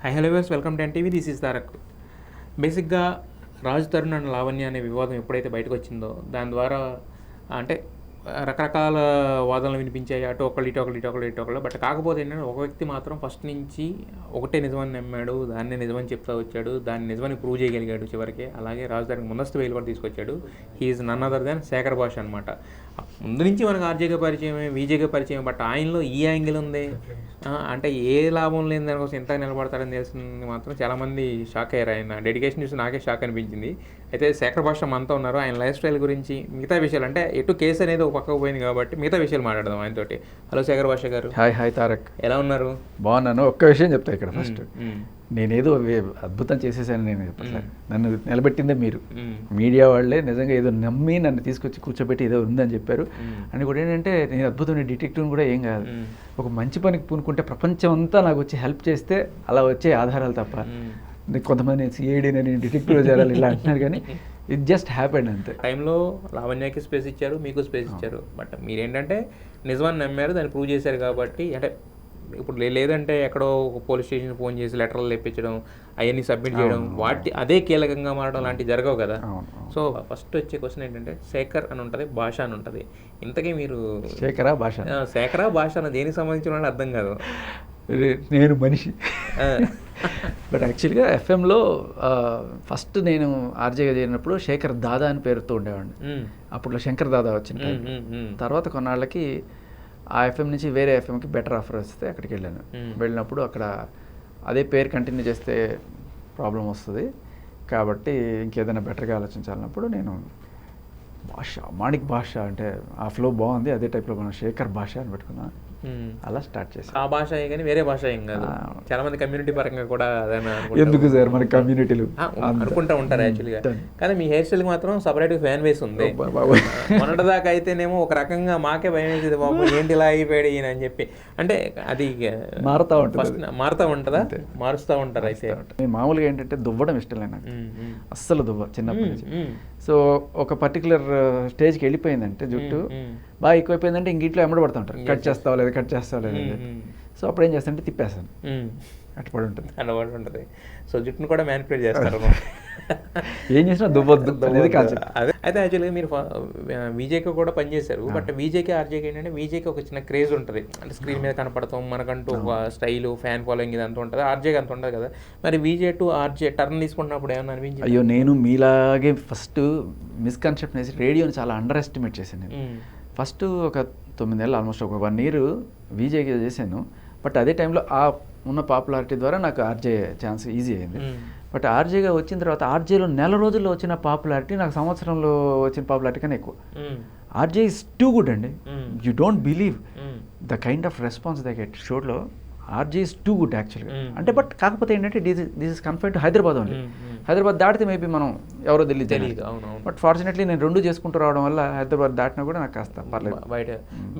High hello viewers, welcome to NTV. This is Tarak. బేసిక్గా రాజు Tarun and Lavanya అనే వివాదం ఎప్పుడైతే బయటకు వచ్చిందో దాని ద్వారా అంటే రకరకాల వాదనలు వినిపించాయి. అటు ఒకళ్ళు ఇటు ఒకళ్ళు ఇటు ఒకళ్ళు ఇటు ఒకళ్ళు. బట్ కాకపోతే ఏంటంటే ఒక వ్యక్తి మాత్రం ఫస్ట్ నుంచి ఒకటే నిజమని నమ్మాడు, దాన్నే నిజమని చెప్తా వచ్చాడు, దాన్ని నిజమని ప్రూవ్ చేయగలిగాడు చివరికి. అలాగే రాజు తరుణ్ ముందస్తు బెయిల్ కూడా తీసుకొచ్చాడు. He's none other than Shekhar Basha అనమాట. ముందు నుంచి మనకు ఆర్జేగా పరిచయమే, విజేగా పరిచయం. బట్ ఆయనలో ఈ యాంగిల్ ఉంది అంటే ఏ లాభం లేని దానికోసం ఎంత నిలబడతాడని తెలిసింది మాత్రం చాలామంది షాక్ అయ్యారు. ఆయన డెడికేషన్ చూసి నాకే షాక్ అనిపించింది. అయితే శేఖర్ భాష మనతో ఉన్నారు. ఆయన లైఫ్ స్టైల్ గురించి మిగతా విషయాలు అంటే ఎటు కేసు అనేది ఒక పక్కకు పోయింది కాబట్టి మిగతా విషయాలు మాట్లాడదాం ఆయనతోటి. హలో శేఖర్ భాష గారు. హాయ్ తారక్, ఎలా ఉన్నారు? బాగున్నాను. ఒక్క విషయం చెప్తా ఇక్కడ ఫస్ట్. నేనేదో అద్భుతం చేసేసాను నేను చెప్పట్లేదు. నన్ను నిలబెట్టిందే మీరు, మీడియా వాళ్ళే నిజంగా ఏదో నమ్మి నన్ను తీసుకొచ్చి కూర్చోబెట్టి ఏదో ఉందని చెప్పారు. అని కూడా ఏంటంటే నేను అద్భుతమైన డిటెక్టివ్ కూడా ఏం కాదు. ఒక మంచి పనికి పూనుకుంటే ప్రపంచం అంతా నాకు వచ్చి హెల్ప్ చేస్తే అలా వచ్చే ఆధారాలు తప్ప. కొంతమంది సిఐడి నేను డిటెక్టివ్ చేయాలి ఇలా అంటున్నారు, కానీ ఇట్ జస్ట్ హ్యాపెండ్ అంతే. టైంలో లావణ్యకి స్పేస్ ఇచ్చారు, మీకు స్పేస్ ఇచ్చారు. బట్ మీరేంటంటే నిజమని నమ్మారు, దాన్ని ప్రూవ్ చేశారు కాబట్టి. అంటే ఇప్పుడు లేదంటే ఎక్కడో ఒక పోలీస్ స్టేషన్ ఫోన్ చేసి లెటర్లు తెప్పించడం, అవన్నీ సబ్మిట్ చేయడం, వాటి అదే కీలకంగా మారడం లాంటివి జరగవు కదా. సో ఫస్ట్ వచ్చే క్వశ్చన్ ఏంటంటే శేఖర్ అని ఉంటుంది, భాష అని ఉంటుంది. ఇంతకీ మీరు శేఖరా భాష అని దేనికి సంబంధించిన వాళ్ళు అర్థం కాదు. నేను మనిషి. బట్ యాక్చువల్గా ఎఫ్ఎంలో ఫస్ట్ నేను ఆర్జేగా చేరినప్పుడు శేఖర్ దాదా అని పేరుతో ఉండేవాడిని. అప్పట్లో శంకర్ దాదా వచ్చింది. తర్వాత కొన్నాళ్ళకి ఆ ఎఫ్ఎం నుంచి వేరే ఎఫ్ఎంకి బెటర్ ఆఫర్ వస్తే అక్కడికి వెళ్ళాను. వెళ్ళినప్పుడు అక్కడ అదే పేరు కంటిన్యూ చేస్తే ప్రాబ్లం వస్తుంది కాబట్టి ఇంకేదైనా బెటర్గా ఆలోచించాలన్నప్పుడు నేను మాణిక్ భాష అంటే ఆ ఫ్లో బాగుంది, అదే టైప్లో మనం శేఖర్ భాష అని పెట్టుకున్నా. అలా స్టార్ట్ చేసాను. ఆ భాష కానీ వేరే భాష ఏం కాదు. చాలా మంది కమ్యూనిటీ పరంగా కూడా ఎందుకు సార్ మన కమ్యూనిటీలు అనుకుంటా ఉంటారు యాక్చువల్గా. కానీ మీ హెయిర్ స్టైల్ మాత్రం సపరేట్ ఫ్యాన్ బేస్ ఉంది. మొన్నటిదాకా అయితేనేమో ఒక రకంగా మాకే భయం వేసేది, బాబు ఏంటి ఇలా అయిపోయాడు ఈయన అని చెప్పి. అంటే అది మారుతూ ఉంటుంది. మారుతూ ఉంటుందా? మారుస్తూ ఉంటారు. అయితే మామూలుగా ఏంటంటే దువ్వడం ఇష్టం లేదు నాకు, అస్సలు దువ్వ చిన్నప్పటి నుంచి. సో ఒక పర్టికులర్ స్టేజ్కి వెళ్ళిపోయిందంటే జుట్టు బాగా ఎక్కువైపోయిందంటే ఇంట్లో ఎమ్మడి పడుతూ ఉంటారు, కట్ చేస్తావా లేదు కట్ చేస్తావా లేదు. సో అప్పుడు ఏం చేస్తానంటే తిప్పేస్తాను, అటుపడి ఉంటుంది. సో జుట్టును కూడా మ్యానిపులేట్ చేస్తారు. ఏం చేసినా దువ్వద్దు అనేది కాన్సెప్ట్. అయితే యాక్చువల్గా మీరు విజేకి కూడా పనిచేశారు. బట్ విజేకి ఆర్జేకి ఏంటంటే విజేకి ఒక చిన్న క్రేజ్ ఉంటుంది. అంటే స్క్రీన్ మీద కనపడతాం, మనకంటూ ఒక స్టైల్, ఫ్యాన్ ఫాలోయింగ్ ఇదంతా ఉంటుంది. ఆర్జేకి అంత ఉంటుంది కదా. మరి విజే టు ఆర్జే టర్న్ తీసుకుంటున్నప్పుడు ఏమన్నా అనిపించింది? అయ్యో, నేను మీలాగే ఫస్ట్ మిస్కన్సెప్ట్ వేసి రేడియోని చాలా అండర్ ఎస్టిమేట్ చేశాను నేను. ఫస్ట్ ఒక 9 నెలలు ఆల్మోస్ట్ ఒక 1 year విజేకి చేశాను. బట్ అదే టైంలో ఆ ఉన్న పాపులారిటీ ద్వారా నాకు ఆర్జే ఛాన్స్ ఈజీ అయింది. బట్ ఆర్జేగా వచ్చిన తర్వాత ఆర్జేలో నెల రోజుల్లో వచ్చిన పాపులారిటీ నాకు సంవత్సరంలో వచ్చిన పాపులారిటీ కన్నా ఎక్కువ. ఆర్జే ఈజ్ టూ గుడ్ అండి. You don't believe the kind of response they get షోలో. ఆర్జే ఈజ్ టూ గుడ్ యాక్చువల్గా. అంటే బట్ కాకపోతే ఏంటంటే this is confined to Hyderabad only. Hyderabad దాటితే మేబీ మనం ఎవరో తెలియదు. బట్ ఫార్చునేట్లీ నేను 2 చేసుకుంటూ రావడం వల్ల హైదరాబాద్ దాటినా కూడా నాకు కాస్త పర్లేదు బయట.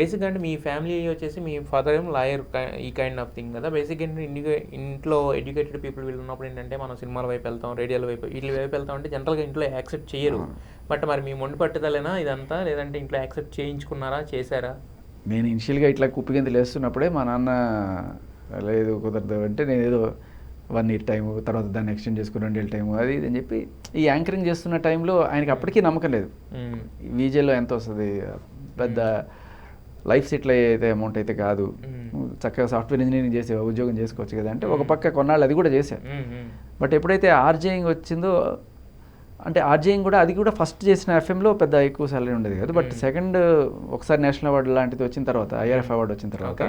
బేసిక్గా అంటే మీ ఫ్యామిలీ వచ్చేసి మీ ఫాదర్ ఏమో లాయర్, ఈ కైండ్ ఆఫ్ థింగ్ కదా. బేసిక్ ఏంటంటే ఇంట్లో ఎడ్యుకేటెడ్ పీపుల్ వీళ్ళు ఉన్నప్పుడు ఏంటంటే మనం సినిమాల వైపు వెళ్తాం, రేడియోల వైపు వీటి వైపు వెళ్తాం అంటే జనరల్గా ఇంట్లో యాక్సెప్ట్ చేయరు. బట్ మరి మీ మొండి పట్టుదలేనా ఇదంతా, లేదంటే ఇంట్లో యాక్సెప్ట్ చేయించుకున్నారా, చేశారా? నేను ఇనిషియల్గా ఇట్లా కుప్పిగింతలు వేస్తున్నప్పుడే మా నాన్న లేదు కుదరదు అంటే నేను ఏదో 1 year టైము, తర్వాత దాన్ని ఎక్స్టెండ్ చేసుకుని 2 years టైము అది ఇది అని చెప్పి ఈ యాంకరింగ్ చేస్తున్న టైంలో ఆయనకి అప్పటికీ నమ్మకం లేదు విజేలో ఎంత వస్తుంది, పెద్ద లైఫ్ సెటిల్ అయితే అమౌంట్ అయితే కాదు, చక్కగా సాఫ్ట్వేర్ ఇంజనీరింగ్ చేసే ఉద్యోగం చేసుకోవచ్చు కదా అంటే ఒక పక్క కొన్నాళ్ళు అది కూడా చేశాను. బట్ ఎప్పుడైతే ఆర్జేయింగ్ వచ్చిందో అంటే ఆర్జేయింగ్ కూడా అది కూడా ఫస్ట్ చేసిన ఎఫ్ఎంలో పెద్ద ఎక్కువ సాలరీ ఉండేది కాదు. బట్ సెకండ్ ఒకసారి నేషనల్ అవార్డు లాంటిది వచ్చిన తర్వాత, ఐఆర్ఎఫ్ అవార్డు వచ్చిన తర్వాత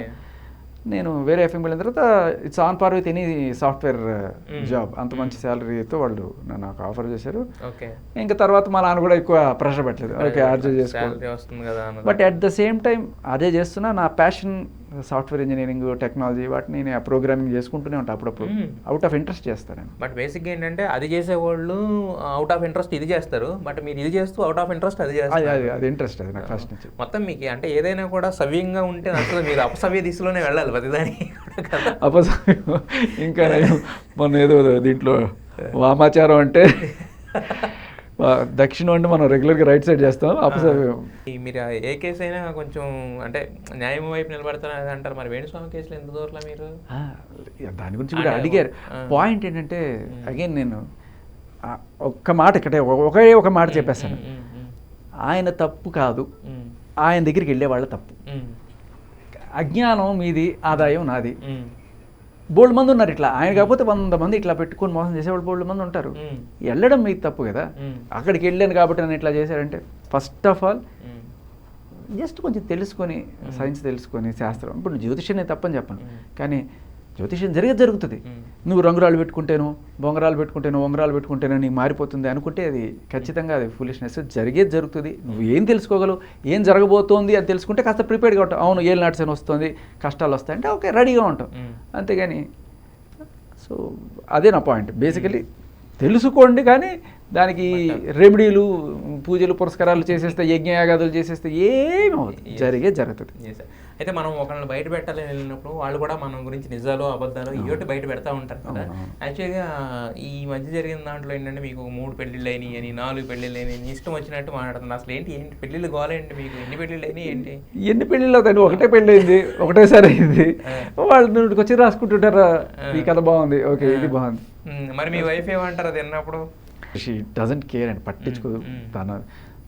నేను వేరే ఎఫ్ఎం వెళ్ళిన తర్వాత it's on par with any software job. అంత మంచి శాలరీతో వాళ్ళు నాకు ఆఫర్ చేశారు. ఇంకా తర్వాత మా నాన్న కూడా ఎక్కువ ప్రెషర్ పెట్టలేదు, ఓకే ఆర్జే చేసుకోవాలి. But at the same time అదే చేస్తున్నా, నా ప్యాషన్ సాఫ్ట్వేర్ ఇంజనీరింగ్, టెక్నాలజీ వాటిని నేను ప్రోగ్రామింగ్ చేసుకుంటూనే ఉంటాను అప్పుడప్పుడు. అవుట్ ఆఫ్ ఇంట్రెస్ట్ చేస్తాను. బట్ బేసిక్గా ఏంటంటే అది చేసేవాళ్ళు అవుట్ ఆఫ్ ఇంట్రెస్ట్ ఇది చేస్తారు, బట్ మీరు ఇది చేస్తూ అవుట్ ఆఫ్ ఇంట్రెస్ట్ అది చేస్తారు. అది ఇంట్రెస్ట్ అది నాకు ఫస్ట్ నుంచి. మొత్తం మీకు అంటే ఏదైనా కూడా సవ్యంగా ఉంటే అసలు మీరు అపసవ్య దిశలోనే వెళ్ళాలి ప్రతిదానికి. అపసవ్యం ఇంకా మొన్న ఏదో దీంట్లో వామాచారం అంటే దక్షిణం అంటే మనం రెగ్యులర్గా రైట్ సైడ్ చేస్తాం, ఆపోజిట్. మీరు ఏ కేసు అయినా కొంచెం అంటే న్యాయం వైపు నిలబడతారు అది అంటారు. మరి వేణుస్వామి కేసులో ఎంత దూరంలో మీరు? దాని గురించి కూడా అడిగారు. పాయింట్ ఏంటంటే అగైన్ నేను ఒక్క మాట ఇక్కడే ఒక మాట చెప్పేస్తాను. ఆయన తప్పు కాదు, ఆయన దగ్గరికి వెళ్ళే వాళ్ళ తప్పు. అజ్ఞానం మీది, ఆదాయం నాది. బోల్డ్ మంది ఉన్నారు ఇట్లా, ఆయన కాకపోతే 100 మంది ఇట్లా పెట్టుకొని మోసం చేసేవాళ్ళు బోల్డ్ మంది ఉంటారు. వెళ్ళడం మీది తప్పు కదా. అక్కడికి వెళ్ళాను కాబట్టి నన్ను ఇట్లా చేశారంటే ఫస్ట్ ఆఫ్ ఆల్ జస్ట్ కొంచెం తెలుసుకొని, సైన్స్ తెలుసుకొని, శాస్త్రం. ఇప్పుడు జ్యోతిష్యం నేను తప్పని చెప్పను, కానీ జ్యోతిష్యం జరుగుతుంది. నువ్వు రంగురాలు పెట్టుకుంటేను, బొంగరాలు పెట్టుకుంటేను, ఉంగరాలు పెట్టుకుంటేను నీకు మారిపోతుంది అనుకుంటే అది ఖచ్చితంగా అది ఫులిష్నెస్. జరిగేది జరుగుతుంది. నువ్వు ఏం తెలుసుకోగలవు, ఏం జరగబోతోంది అని తెలుసుకుంటే కాస్త ప్రిపేర్డ్గా ఉంటావు. అవును ఏళ్ళు నాట్సని వస్తుంది, కష్టాలు వస్తాయంటే ఓకే రెడీగా ఉంటావు, అంతేగాని. సో అదే నా పాయింట్. బేసికలీ తెలుసుకోండి, కానీ దానికి రెమెడీలు, పూజలు, పురస్కారాలు చేసేస్తే, యజ్ఞయాగాదులు చేసేస్తే ఏమి అవుతుంది, జరుగుతుంది. అయితే మనం ఒకళ్ళని బయట పెట్టాలని వెళ్ళినప్పుడు వాళ్ళు కూడా మన గురించి నిజాలు అబద్ధాలు ఇవటి బయట పెడతా ఉంటారు కదా. యాక్చువల్గా ఈ మధ్య జరిగిన దాంట్లో ఏంటంటే మీకు 3 పెళ్ళిళ్ళు అయినాయి అని, 4 పెళ్ళిళ్ళు అయినాయి, ఇష్టం వచ్చినట్టు మాట్లాడుతున్నారు. అసలు ఏంటి పెళ్ళిళ్ళు గోలేంటి మీకు? ఎన్ని పెళ్ళిళ్ళు అయినాయి ఏంటి? ఎన్ని పెళ్ళిళ్ళు అవుతాయి? ఒకటే పెళ్ళి అయింది, ఒకటేసారి అయింది. వాళ్ళు నుండికి వచ్చి రాసుకుంటుంటారా ఈ కథ బాగుంది, ఓకే ఇది బాగుంది. మరి మీ వైఫ్ ఏమంటారు అది విన్నప్పుడు? షీ డజంట్ కేర్ అండ్ పట్టించుకోదు.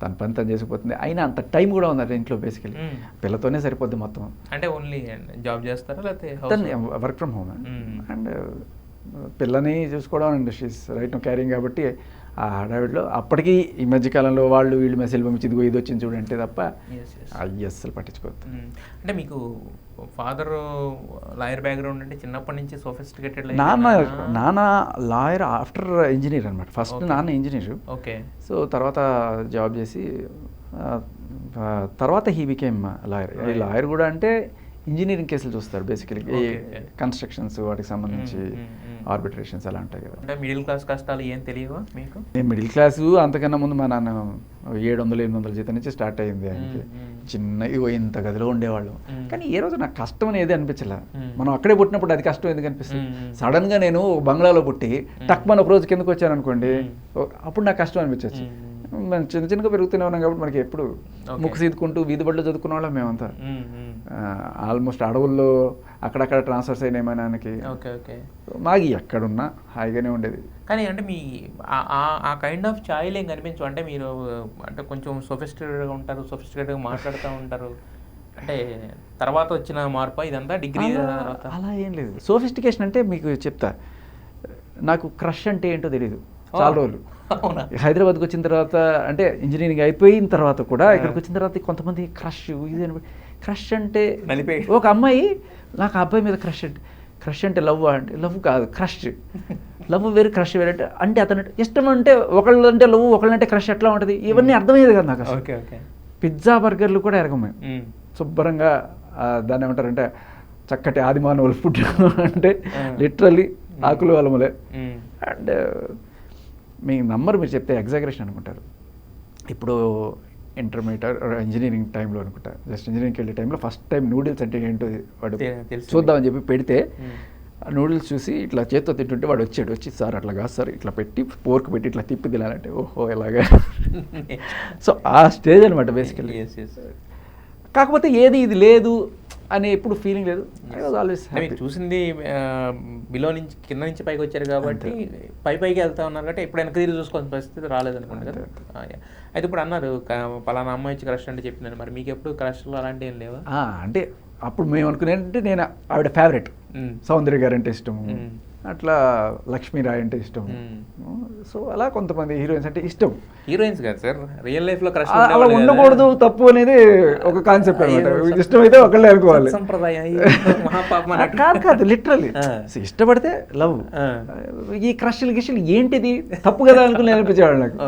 తన పని తను చేసుకుపోతుంది. అయినా అంత టైం కూడా ఉంది ఇంట్లో. బేసికలీ పిల్లతోనే సరిపోద్ది మొత్తం. అంటే ఓన్లీ జాబ్ చేస్తారా లేకపోతే తను వర్క్ ఫ్రమ్ హోమ్ అండ్ పిల్లని చూసుకోవడం and she's right no caring. కాబట్టి ఆ హడావిడిలో అప్పటికి ఈ మధ్యకాలంలో వాళ్ళు వీళ్ళు మెసేజ్ పంపించి ఇదిగో ఇది వచ్చింది చూడంటే తప్ప అయ్యి అస్సలు పట్టించుకోవద్దు. అంటే మీకు ఫాదర్ లాయర్ బ్యాక్గ్రౌండ్ అంటే చిన్నప్పటి నుంచి సోఫిస్టికేటెడ్? నాన్న లాయర్ ఆఫ్టర్ ఇంజనీర్ అనమాట. ఫస్ట్ నాన్న ఇంజనీర్. ఓకే. సో తర్వాత జాబ్ చేసి తర్వాత హీ బికేమ్ లాయర్. ఈ లాయర్ కూడా అంటే ఇంజనీరింగ్ కేసులు చూస్తారు బేసికలీ. కన్స్ట్రక్షన్స్ వాటికి సంబంధించి ఆర్బిట్రేషన్స్ అలా ఉంటాయి కదా. అంటే మిడిల్ క్లాస్ కష్టాలు ఏం తెలియవా మీకు? నేను మిడిల్ క్లాసు అంతకన్నా ముందు మా నాన్న 700-800 జీతం నుంచి స్టార్ట్ అయింది ఆయనకి. చిన్న ఇంత గదిలో ఉండేవాళ్ళం, కానీ ఏ రోజు నాకు కష్టం అనేది అనిపించలే. మనం అక్కడే పుట్టినప్పుడు అది కష్టం ఎందుకు అనిపిస్తుంది? సడన్ గా నేను బంగ్లాలో పుట్టి టక్మన్ ఒక రోజు కిందకు వచ్చాను అనుకోండి, అప్పుడు నాకు కష్టం అనిపించవచ్చు. మనం చిన్నగా పెరుగుతూనే ఉన్నాం కాబట్టి మనకి ఎప్పుడు ముక్కు సీదుకుంటూ వీధి బడిలో చదువుకున్న వాళ్ళం మేమంతా. ఆల్మోస్ట్ అడవుల్లో అక్కడక్కడ ట్రాన్స్ఫర్స్ అయినాయి మా నాన్నకి. మాకు ఎక్కడున్నా హాయిగానే ఉండేది. కానీ అంటే మీ ఆ కైండ్ ఆఫ్ ఛాయిలు ఏం కనిపించు? అంటే మీరు అంటే కొంచెం సోఫిస్టికేటెడ్గా ఉంటారు, సోఫిస్టికేటెడ్గా మాట్లాడుతూ ఉంటారు. అంటే తర్వాత వచ్చిన మార్పు ఇదంతా డిగ్రీ తర్వాత? అలా ఏం లేదు. సోఫిస్టికేషన్ అంటే మీకు చెప్తా, నాకు క్రష్ అంటే ఏంటో తెలియదు చాలా రోజులు. హైదరాబాద్కి వచ్చిన తర్వాత అంటే ఇంజనీరింగ్ అయిపోయిన తర్వాత కూడా ఇక్కడికి వచ్చిన తర్వాత కొంతమంది క్రష్ అంటే ఒక అమ్మాయి నాకు ఆ అబ్బాయి మీద క్రష్ అంటే లవ్ అంటే లవ్ కాదు, క్రష్. లవ్ వేరు, క్రష్ వేరు. అంటే అతను ఇష్టం అంటే ఒకళ్ళు అంటే లవ్, ఒకళ్ళంటే క్రష్ ఎట్లా ఉంటుంది, ఇవన్నీ అర్థమయ్యేది కదా నాకు. పిజ్జా బర్గర్లు కూడా ఎరగమే శుభ్రంగా దాన్ని ఏమంటారంటే చక్కటి ఆదిమానవుల ఫుడ్ అంటే లిటరల్లీ ఆకులు అలములే. అండ్ మీ నంబర్ మీరు చెప్తే ఎగ్జాగరేషన్ అనుకుంటారు. ఇప్పుడు ఇంటర్మీడియట్ ఇంజనీరింగ్ టైంలో అనుకుంటా, జస్ట్ ఇంజనీరింగ్కి వెళ్ళే టైంలో ఫస్ట్ టైం నూడిల్స్ అంటే ఏంటో వాడు చూద్దామని చెప్పి పెడితే ఆ నూడిల్స్ చూసి ఇట్లా చేత్తో తింటుంటే వాడు వచ్చి సార్ అట్లా కాదు సార్ ఇట్లా పెట్టి పోర్క్ పెట్టి ఇట్లా తిప్పి తినాలంటే ఓహో ఎలాగా. సో ఆ స్టేజ్ అనమాట బేసికల్లీ. కాకపోతే ఏది ఇది లేదు అని ఎప్పుడు ఫీలింగ్ లేదు. ఆల్వేస్ చూసింది బిలో నుంచి కింద నుంచి పైకి వచ్చారు కాబట్టి పైకి వెళ్తా ఉన్నారు కాబట్టి ఎప్పుడు వెనక తిరిగి చూసుకోవాల్సిన పరిస్థితి రాలేదనుకోండి కదా. అయితే ఇప్పుడు అన్నారు పలానా అమ్మాయి వచ్చి క్రష్ అంటే చెప్పినాను, మరి మీకు ఎప్పుడు క్రష్లు అలాంటివి ఏం లేవా? అంటే అప్పుడు మేము అనుకునేంటే నేను ఆవిడ ఫేవరెట్, సౌందర్య గారు అంటే ఇష్టము, అట్లా లక్ష్మీరాయ్ అంటే ఇష్టం. సో అలా కొంతమంది హీరోయిన్స్ అంటే ఇష్టం. హీరోయిన్స్ కాదు సార్, రియల్ లైఫ్ లో క్రష్ అలా ఉండకూడదు, తప్పు అనేది ఒక కాన్సెప్ట్ అనమాట. ఇష్టం అయితే ఒకళ్ళే అనుకోవాలి. కాదు లిటరల్లీ ఇష్టపడితే లవ్. ఈ క్రష్లు గిష్లు ఏంటిది తప్పు కదా అనుకుని అనిపించేవాళ్ళు నాకు.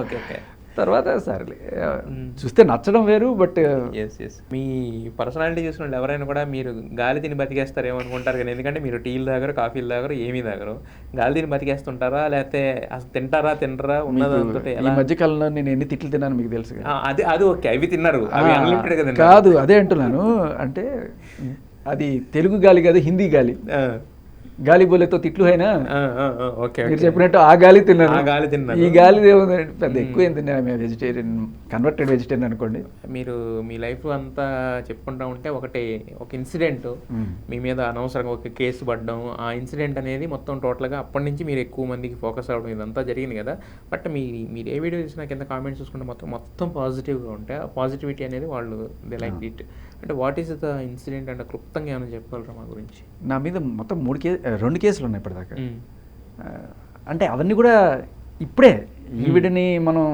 తర్వాత సరే చూస్తే నచ్చడం వేరు. బట్ మీ పర్సనాలిటీ చూసిన వాళ్ళు ఎవరైనా కూడా మీరు గాలి తిని బతికేస్తారేమో అనుకుంటారు కానీ, ఎందుకంటే మీరు టీలు తాగరు, కాఫీలు తాగరు, ఏమీ తాగరు. గాలి తిని బతికేస్తుంటారా లేకపోతే అసలు తినరా ఉన్నదంతా? ఈ మధ్యకాలంలో నేను ఎన్ని తిట్లు తిన్నాను మీకు తెలుసు కదా. అది ఓకే, అవి తిన్నారు, అవి అన్లిమిటెడ్ కదా. కాదు అదే అంటున్నాను, అంటే అది తెలుగు గాలి కాదు హిందీ గాలి. గాలి బోలేతో తిట్లు అయినా ఓకే మీరు చెప్పినట్టు ఆ గాలి తిన్నాను, ఆ గాలి తిన్నాను. ఈ గాలి ఏముందండి పెద్ద ఎక్కువ ఏం తిన్నాను. మేము వెజిటేరియన్, కన్వర్టెడ్ వెజిటేరియన్ అనుకోండి. మీరు మీ లైఫ్ అంతా చెప్పుకుంటా ఉంటే ఒక ఇన్సిడెంట్ మీ మీద అనవసరంగా ఒక కేసు పడడం, ఆ ఇన్సిడెంట్ అనేది మొత్తం టోటల్గా అప్పటి నుంచి మీరు ఎక్కువ మందికి ఫోకస్ అవ్వడం ఇదంతా జరిగింది కదా. బట్ మీరు ఏ వీడియో చూసినా కింద కామెంట్స్ చూసుకుంటే మొత్తం పాజిటివ్గా ఉంటాయి. ఆ పాజిటివిటీ అనేది వాళ్ళు దే లైక్ ఇట్. అంటే వాట్ ఈస్ ద ఇన్సిడెంట్ అంటే క్లుప్తంగా ఏమైనా చెప్పగలరా మా గురించి? నా మీద మొత్తం 2 కేసులు ఉన్నాయి ఇప్పటిదాకా. అంటే అవన్నీ కూడా ఇప్పుడే ఈవిడని మనం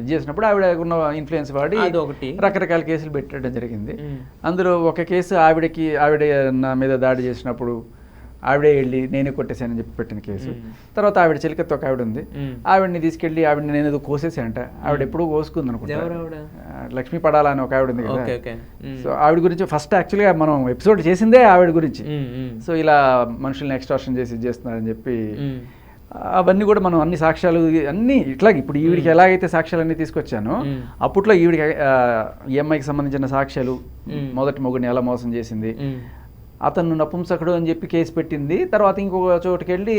ఇది చేసినప్పుడు ఆవిడ ఉన్న ఇన్ఫ్లుయెన్స్ వాడి రకరకాల కేసులు పెట్టడం జరిగింది. అందులో ఒక కేసు ఆవిడ నా మీద దాడి చేసినప్పుడు ఆవిడే వెళ్ళి నేనే కొట్టేశానని చెప్పి పెట్టిన కేసు. తర్వాత ఆవిడ చిలికతో ఒక ఆవిడ ఉంది, ఆవిడని తీసుకెళ్ళి ఆవిడని నేను ఏదో కోసేసానంట. ఆవిడ ఎప్పుడూ కోసుకుంది అనుకుంటా, లక్ష్మీ పడాలా అని ఒక ఆవిడ ఉంది కదా. సో ఆవిడ గురించి ఫస్ట్ యాక్చువల్గా మనం ఎపిసోడ్ చేసిందే ఆవిడ గురించి. సో ఇలా మనుషుల్ని ఎక్స్ట్రాక్షన్ చేసి చేస్తున్నారని చెప్పి అవన్నీ కూడా మనం అన్ని సాక్ష్యాలు అన్నీ ఇట్లాగే ఇప్పుడు ఈవిడికి ఎలాగైతే సాక్ష్యాలన్నీ తీసుకొచ్చానో అప్పట్లో ఈవిడికి ఈఎంఐకి సంబంధించిన సాక్ష్యాలు, మొదటి మొగుడిని ఎలా మోసం చేసింది, అతను నపుంసకుడు అని చెప్పి కేసు పెట్టింది. తర్వాత ఇంకొక చోటుకి వెళ్ళి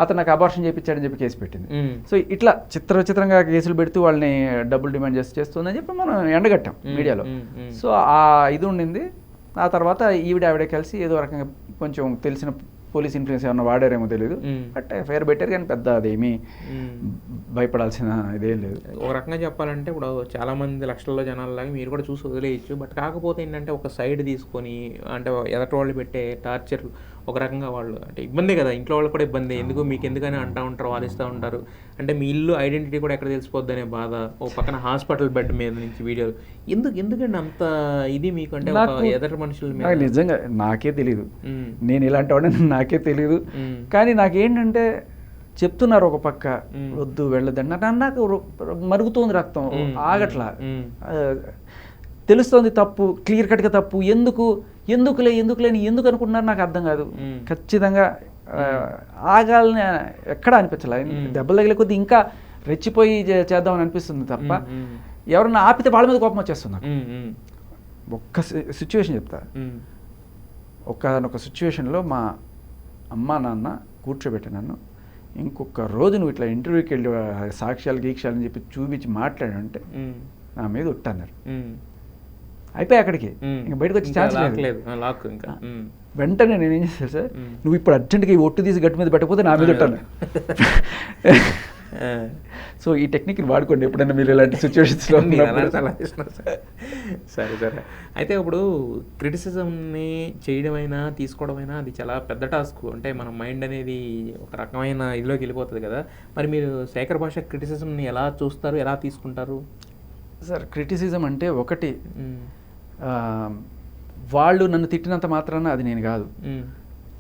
అతను నాకు అబార్షన్ చేయించాడని చెప్పి కేసు పెట్టింది. సో ఇట్లా విచిత్రంగా కేసులు పెడుతూ వాళ్ళని డబ్బులు డిమాండ్ చేస్తుందని చెప్పి మనం ఎండగట్టాం మీడియాలో. సో ఆ ఇది ఉండింది. ఆ తర్వాత ఆవిడే కలిసి ఏదో రకంగా కొంచెం తెలిసిన పోలీస్ ఇన్ఫ్లుయెన్స్ ఏమన్నా వాడారేమో తెలియదు, బట్ ఎఫ్ఐఆర్ పెట్టారు. కానీ పెద్ద అదేమీ భయపడాల్సిన ఇదేం లేదు. ఒక రకంగా చెప్పాలంటే ఇప్పుడు చాలా మంది లక్షల్లో జనాలలాగా మీరు కూడా చూసి వదిలేయచ్చు. బట్ కాకపోతే ఏంటంటే ఒక సైడ్ తీసుకొని అంటే ఎదటి వాళ్ళు పెట్టే టార్చర్ ఒక రకంగా వాళ్ళు అంటే ఇబ్బంది కదా, ఇంట్లో వాళ్ళు కూడా ఇబ్బంది. మీకు ఎందుకని అంటూ ఉంటారు, వాదిస్తూ ఉంటారు. అంటే మీ ఇల్లు ఐడెంటిటీ కూడా ఎక్కడ తెలిసిపోద్ది అనే బాధ. ఓ పక్కన హాస్పిటల్ బెడ్ మీద నుంచి వీడియోలు ఎందుకంటే అంత ఇది మీకు అంటే ఎదటి మనుషుల మీద నిజంగా నాకే తెలియదు. నేను ఇలాంటి వాడిని నాకే తెలియదు. కానీ నాకేంటంటే చెప్తున్నారు ఒక పక్క వద్దు వెళ్ళదండి, నాకు మరుగుతోంది రక్తం ఆగట్లా, తెలుస్తోంది తప్పు, క్లియర్ కట్గా తప్పు. ఎందుకులే అని ఎందుకు అనుకుంటున్నారు నాకు అర్థం కాదు. ఖచ్చితంగా ఆగాలని ఎక్కడ అనిపించలే. దెబ్బలు తగిలే కొద్దీ ఇంకా రెచ్చిపోయి చేద్దామని అనిపిస్తుంది తప్ప ఎవరన్నా ఆపితే వాళ్ళ మీద కోపం వచ్చేస్తుంది. ఒక్క సిచ్యువేషన్ చెప్తా. ఒకనొక సిచ్యువేషన్లో మా అమ్మ నాన్న కూర్చోబెట్టి నన్ను ఇంకొక రోజు నువ్వు ఇట్లా ఇంటర్వ్యూకి వెళ్ళి సాక్ష్యాలు గీక్షాలు అని చెప్పి చూపించి మాట్లాడంటే నా మీద ఉట్టన్నారు. అయిపోయి అక్కడికి ఇంకా బయటకు వచ్చి ఛాన్స్ లేదు. వెంటనే నేను ఏం చేస్తాను సార్, నువ్వు ఇప్పుడు అర్జెంట్గా ఈ ఒట్టు తీసి గట్టి మీద పెట్టకపోతే నా మీద ఉంటాను. సో ఈ టెక్నిక్ని వాడుకోండి ఎప్పుడైనా మీరు ఇలాంటి సిచ్యువేషన్స్లో. సరే అయితే ఇప్పుడు క్రిటిసిజంని చేయడమైనా తీసుకోవడమైనా అది చాలా పెద్ద టాస్క్. అంటే మన మైండ్ అనేది ఒక రకమైన ఇదిలోకి వెళ్ళిపోతుంది కదా. మరి మీరు శేఖర్ భాష క్రిటిసిజంని ఎలా చూస్తారు, ఎలా తీసుకుంటారు? సార్ క్రిటిసిజం అంటే ఒకటి, వాళ్ళు నన్ను తిట్టినంత మాత్రాన అది నేను కాదు.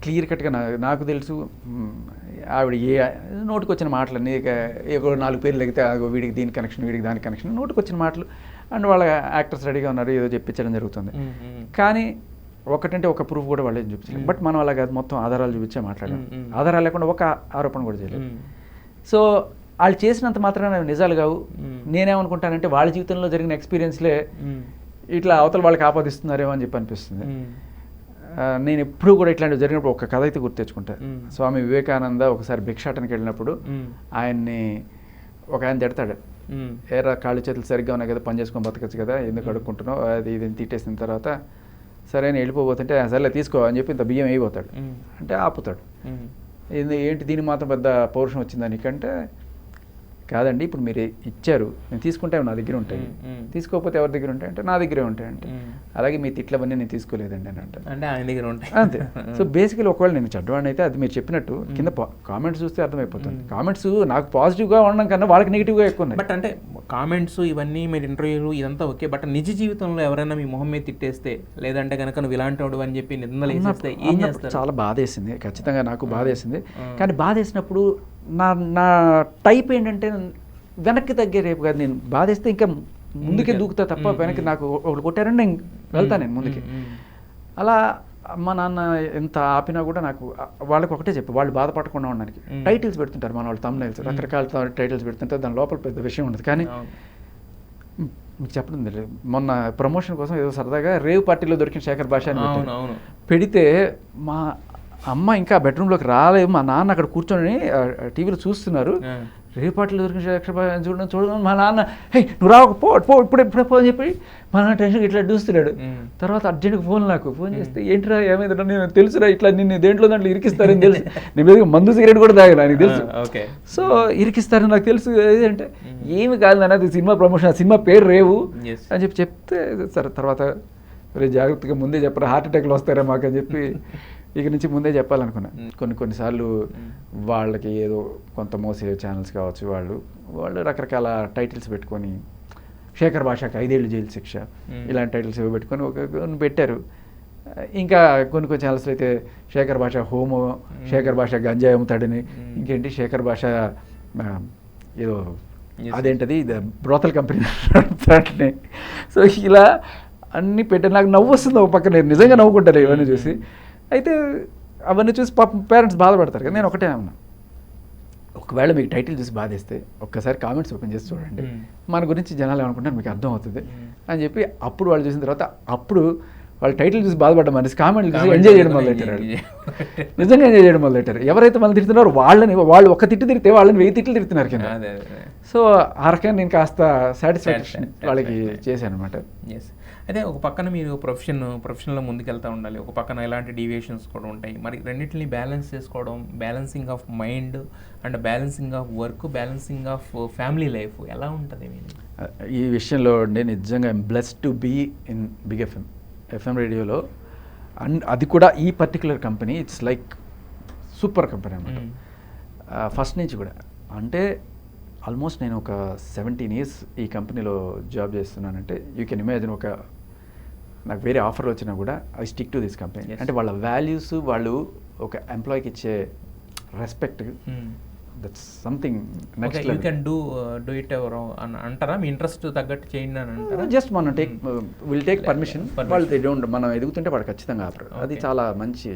క్లియర్ కట్గా నాకు తెలుసు ఆవిడ నోటికి వచ్చిన మాటలన్నీ ఏదో 4 పేర్లు ఎగితే వీడికి దీని కనెక్షన్, వీడికి దాని కనెక్షన్, నోటికి వచ్చిన మాటలు. అండ్ వాళ్ళ యాక్టర్స్ రెడీగా ఉన్నారు, ఏదో చెప్పించడం జరుగుతుంది. కానీ ఒకటంటే ఒక ప్రూఫ్ కూడా వాళ్ళు ఏం చూపించలేదు. బట్ మనం అలా కాదు, మొత్తం ఆధారాలు చూపించే మాట్లాడాం. ఆధారాలు లేకుండా ఒక ఆరోపణ కూడా చేయలేదు. సో వాళ్ళు చేసినంత మాత్రాన నిజాలు కావు. నేనేమనుకుంటానంటే వాళ్ళ జీవితంలో జరిగిన ఎక్స్పీరియన్స్లే ఇట్లా అవతల వాళ్ళకి ఆపాదిస్తున్నారేమో అని చెప్పి అనిపిస్తుంది. నేను ఎప్పుడు కూడా ఇట్లాంటివి జరిగినప్పుడు ఒక కథ అయితే గుర్తు తెచ్చుకుంటాను. స్వామి వివేకానంద ఒకసారి భిక్షాటనకి వెళ్ళినప్పుడు ఆయన్ని ఒక ఆయన తిడతాడు, ఏరా కాళ్ళు చేతులు సరిగ్గా ఉన్నాయి కదా, పని చేసుకొని బతకచ్చు కదా, ఎందుకు అడుక్కుంటున్నావు, అది ఇది తిట్టేసిన తర్వాత సరే అని వెళ్ళిపోతుంటే సరేలే తీసుకో అని చెప్పి ఇంత బియ్యం అయిపోతాడు. అంటే ఆపుతాడు. ఏంటి దీనికి మాత్రం పెద్ద పౌరుషం వచ్చిందా నీకంటే, కాదండి ఇప్పుడు మీరు ఇచ్చారు, నేను తీసుకుంటే నా దగ్గర ఉంటాయి, తీసుకోకపోతే ఎవరి దగ్గర ఉంటాయి అంటే నా దగ్గరే ఉంటాయి అంటే, అలాగే మీ తిట్లవన్నీ నేను తీసుకోలేదండి అని అంటే ఆయన దగ్గర ఉంటాయి అంతే. సో బేసికలీ ఒకవేళ నేను చెడ్డవాడిని అయితే అది మీరు చెప్పినట్టు కింద కామెంట్స్ చూస్తే అర్థమైపోతుంది. కామెంట్స్ నాకు పాజిటివ్గా ఉండడం కన్నా వాళ్ళకి నెగిటివ్గా ఎక్కువ ఉన్నాయి. బట్ అంటే కామెంట్స్ ఇవన్నీ మీరు ఇంటర్వ్యూలు ఇదంతా ఓకే, బట్ నిజ జీవితంలో ఎవరైనా మీ మొహం మీద తిట్టేస్తే లేదంటే కనుక నువ్వు ఇలాంటి వాడు అని చెప్పి నిందలు వేసేస్తే ఏం చేస్తారు? చాలా బాధ వేసింది, ఖచ్చితంగా నాకు బాధ వేసింది. కానీ బాధ వేసినప్పుడు నా టైప్ ఏంటంటే వెనక్కి తగ్గే రేపు కాదు, నేను బాధేస్తే ఇంకా ముందుకే దూకుతా తప్ప వెనక్కి నాకు ఒకటి కొట్టారంటే నేను వెళ్తాను నేను ముందుకి. అలా మా నాన్న ఎంత ఆపినా కూడా నాకు వాళ్ళకి ఒకటే చెప్పి వాళ్ళు బాధపడకుండా ఉండడానికి టైటిల్స్ పెడుతుంటారు మన వాళ్ళు, తమ్నైల్స్ రకరకాల టైటిల్స్ పెడుతుంటారు, దాని లోపల పెద్ద విషయం ఉండదు. కానీ మీకు చెప్పడం తెలియదు, మొన్న ప్రమోషన్ కోసం ఏదో సరదాగా రేవ్ పార్టీలో దొరికిన శేఖర్ భాష అని పెడితే అమ్మ ఇంకా బెడ్రూమ్లోకి రాలేదు, మా నాన్న అక్కడ కూర్చొని టీవీలో చూస్తున్నారు. రేపట్లో దొరికిన చూడడం మా నాన్న, హే నువ్వు రావు, పో ఇప్పుడే పో అని చెప్పి మా నాన్న టెన్షన్ ఇట్లా చూస్తున్నాడు. తర్వాత అర్జెంట్గా ఫోన్ చేస్తే ఏంటిరా ఏమైందంటే, నేను తెలుసురా ఇట్లా నిన్ను దేంట్లో దాంట్లో ఇరికిస్తారని తెలుసు, నేను మందు సిగరెట్ కూడా తాగాను ఆయనకు తెలుసు. సో ఇరికిస్తారని నాకు తెలుసు. ఏదంటే ఏమి కాదు నాన్న, అది సినిమా ప్రమోషన్, ఆ సినిమా పేరు రేవు అని చెప్తే సరే తర్వాత జాగ్రత్తగా ముందే చెప్పరా, హార్ట్ అటాక్లు వస్తారా మాకు అని చెప్పి ఇక నుంచి ముందే చెప్పాలనుకున్నా. కొన్నిసార్లు వాళ్ళకి ఏదో కొంత మోసే ఛానల్స్ కావచ్చు, వాళ్ళు రకరకాల టైటిల్స్ పెట్టుకొని శేఖర్ భాషకి 5 ఏళ్ళు జైలు శిక్ష ఇలాంటి టైటిల్స్ పెట్టుకొని కొన్ని పెట్టారు. ఇంకా కొన్ని ఛానల్స్లో అయితే శేఖర్ భాష హోమో, శేఖర్ భాష గంజాయి అమ్ముతాడని, ఇంకేంటి శేఖర్ భాష ఏదో అదేంటది బ్రోతల్ కంపెనీ నడుపుతాడని. సో ఇలా అన్నీ పెట్టారు. నాకు నవ్వు వస్తుంది ఒక పక్క, నేను నిజంగా నవ్వుకుంటాను ఇవన్నీ చూసి. అయితే అవన్నీ చూసి పాపం పేరెంట్స్ బాధపడతారు కదా. నేను ఒకటే అన్నా, ఒకవేళ మీకు టైటిల్ చూసి బాధేస్తే ఒక్కసారి కామెంట్స్ ఓపెన్ చేసి చూడండి, మన గురించి జనాలు ఏమనుకుంటారు మీకు అర్థం అవుతుంది అని చెప్పి అప్పుడు వాళ్ళు చూసిన తర్వాత అప్పుడు వాళ్ళు టైటిల్ చూసి బాధపడ్డం అనేసి కామెంట్లు చూసి ఎంజాయ్ చేయడం మొదలెట్టారు. నిజంగా ఎంజాయ్ చేయడం మొదలెట్టారు. ఎవరైతే మనం తిడుతున్నారో వాళ్ళు ఒక తిట్టు తిరిగితే వాళ్ళని 1000 తిట్లు తిడుతున్నారు కింద. సో ఆ రకంగా నేను కాస్త సాటిస్ఫాక్షన్ వాళ్ళకి చేశాను అనమాట. అయితే ఒక పక్కన మీరు ప్రొఫెషన్లో ముందుకెళ్తూ ఉండాలి, ఒక పక్కన ఇలాంటి డీవియేషన్స్ కూడా ఉంటాయి. మరి రెండింటిని బ్యాలెన్స్ చేసుకోవడం, balancing of mind and balancing of work, balancing of family life ఎలా ఉంటుంది మీరు? ఈ విషయంలో నేను నిజంగా blessed to be in big FM రేడియోలో. అండ్ అది కూడా ఈ particular company it's like super company అనమాట. ఫస్ట్ నుంచి కూడా అంటే ఆల్మోస్ట్ నేను ఒక 17 years ఈ కంపెనీలో జాబ్ చేస్తున్నానంటే యూ కెన్ ఇమాజిన్. నాకు వేరే ఆఫర్ వచ్చినా కూడా I stick to this company. అంటే వాళ్ళ వాల్యూస్, వాళ్ళు ఒక ఎంప్లాయీకి ఇచ్చే respect, that's something next level. You can do it అంటారా? మీ ఇంట్రెస్ట్ తగ్గట్టు చేయండి అని అంటారా? జస్ట్ మనం విల్ టేక్ పర్మిషన్. వాళ్ళు దే డోంట్, మనం ఎదుగుతుంటే వాడు ఖచ్చితంగా ఆఫర్. అది చాలా మంచి.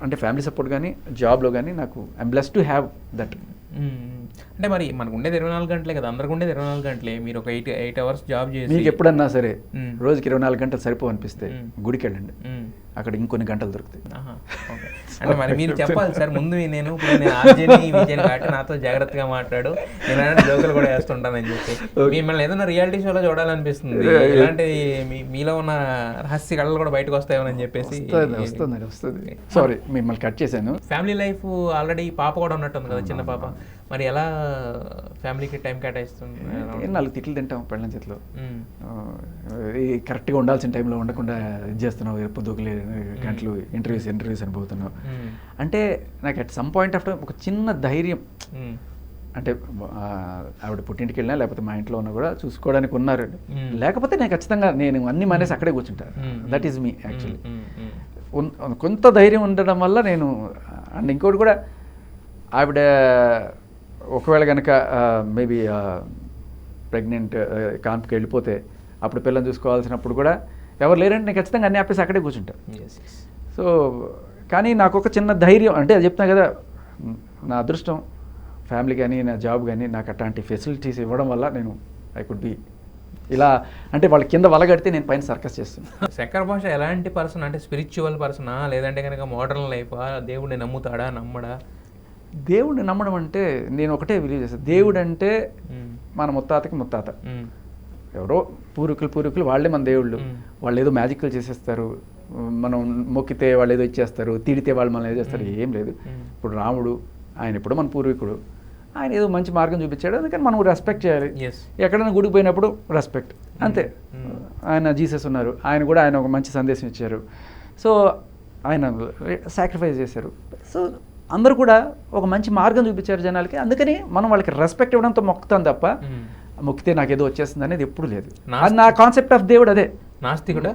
అంటే ఫ్యామిలీ సపోర్ట్ కానీ జాబ్లో కానీ నాకు I'm blessed to have that. అంటే మరి మనకు ఉండేది 24 గంటలే కదా, అందరికి ఉండేది 24 గంటలే. మీరు ఒక 8 hours జాబ్ చేసి మీకు ఎప్పుడన్నా సరే రోజుకి 24 గంటలు సరిపో అనిపిస్తే గుడికి వెళ్ళండి, అక్కడ ఇంకొన్ని గంటలు దొరుకుతాయి. అంటే మరి మీరు చెప్పాలి సార్ ముందు, నేను ఆర్జేని విజయ్ కాబట్టి నాతో జాగ్రత్తగా మాట్లాడు, నేను జోకులు కూడా వేస్తుంటానని చెప్పి. మిమ్మల్ని ఏదైనా రియాలిటీ షోలో చూడాలనిపిస్తుంది, ఇలాంటి మీలో ఉన్న రహస్య కళలు కూడా బయటకు వస్తాయని చెప్పేసి. వస్తుంది. సారీ మిమ్మల్ని కట్ చేశాను. ఫ్యామిలీ లైఫ్ ఆల్రెడీ పాప కూడా ఉన్నట్టుంది కదా, చిన్న పాప. మరి ఎలా ఫ్యామిలీకి టైం కేటాయిస్తుంది? 4 తిట్లు తింటాం పెళ్ళ చేతిలో. కరెక్ట్గా ఉండాల్సిన టైంలో ఉండకుండా ఇది చేస్తున్నావు, పొద్దుకులే గంటలు ఇంటర్వ్యూస్ అని పోతున్నావు. అంటే నాకు at some point of time ఒక చిన్న ధైర్యం, అంటే ఆవిడ పుట్టింటికి వెళ్ళినా లేకపోతే మా ఇంట్లో ఉన్నా కూడా చూసుకోవడానికి ఉన్నారు. లేకపోతే నేను ఖచ్చితంగా నేను అన్ని మానేసి అక్కడే కూర్చుంటాను. That is me actually. కొంత ధైర్యం ఉండడం వల్ల నేను. అండ్ ఇంకోటి కూడా, ఆవిడ ఒకవేళ కనుక మేబీ ప్రెగ్నెంట్ కాన్పుకి వెళ్ళిపోతే అప్పుడు పిల్లల్ని చూసుకోవాల్సినప్పుడు కూడా ఎవరు లేరంటే నేను ఖచ్చితంగా అన్ని ఆపేసి అక్కడే కూర్చుంటాను. సో కానీ నాకు ఒక చిన్న ధైర్యం, అంటే అది చెప్తున్నా కదా, నా అదృష్టం ఫ్యామిలీ కానీ నా జాబ్ కానీ నాకు అట్లాంటి ఫెసిలిటీస్ ఇవ్వడం వల్ల నేను ఐ కుడ్ బి ఇలా. అంటే వాళ్ళ కింద వలగడితే నేను పైన సర్కస్ చేస్తున్నాను. శేఖర్ భాష ఎలాంటి పర్సన్? అంటే స్పిరిచువల్ పర్సనా, లేదంటే కనుక మోడర్న్ లైఫా? దేవుడిని నమ్ముతాడా, నమ్మడా? దేవుడిని నమ్మడం అంటే నేను ఒకటే బిలీవ్ చేస్తాను, దేవుడు అంటే మన ముత్తాతకి ముత్తాత, ఎవరో పూర్వీకులు వాళ్ళే మన దేవుళ్ళు. వాళ్ళు ఏదో మ్యాజిక్లు చేసేస్తారు, మనం మొక్కితే వాళ్ళు ఏదో ఇచ్చేస్తారు, తిడితే వాళ్ళు మనం ఏదో చేస్తారు. ఏం లేదు. ఇప్పుడు రాముడు ఆయన ఎప్పుడో మన పూర్వీకుడు, ఆయన ఏదో మంచి మార్గం చూపించాడు, అందుకని మనం రెస్పెక్ట్ చేయాలి. ఎక్కడైనా గుడికి పోయినప్పుడు రెస్పెక్ట్, అంతే. ఆయన జీసస్ ఉన్నారు, ఆయన ఒక మంచి సందేశం ఇచ్చారు. సో ఆయన సాక్రిఫైస్ చేశారు. సో అందరూ కూడా ఒక మంచి మార్గం చూపించారు జనాలకి, అందుకని మనం వాళ్ళకి రెస్పెక్ట్ ఇవ్వడంతో మొక్కుతాం తప్ప మొక్కితే నాకేదో వచ్చేస్తుంది అనేది ఎప్పుడు లేదు. అది నా కాన్సెప్ట్ ఆఫ్ దేవుడు అదే. నాస్తికుడా?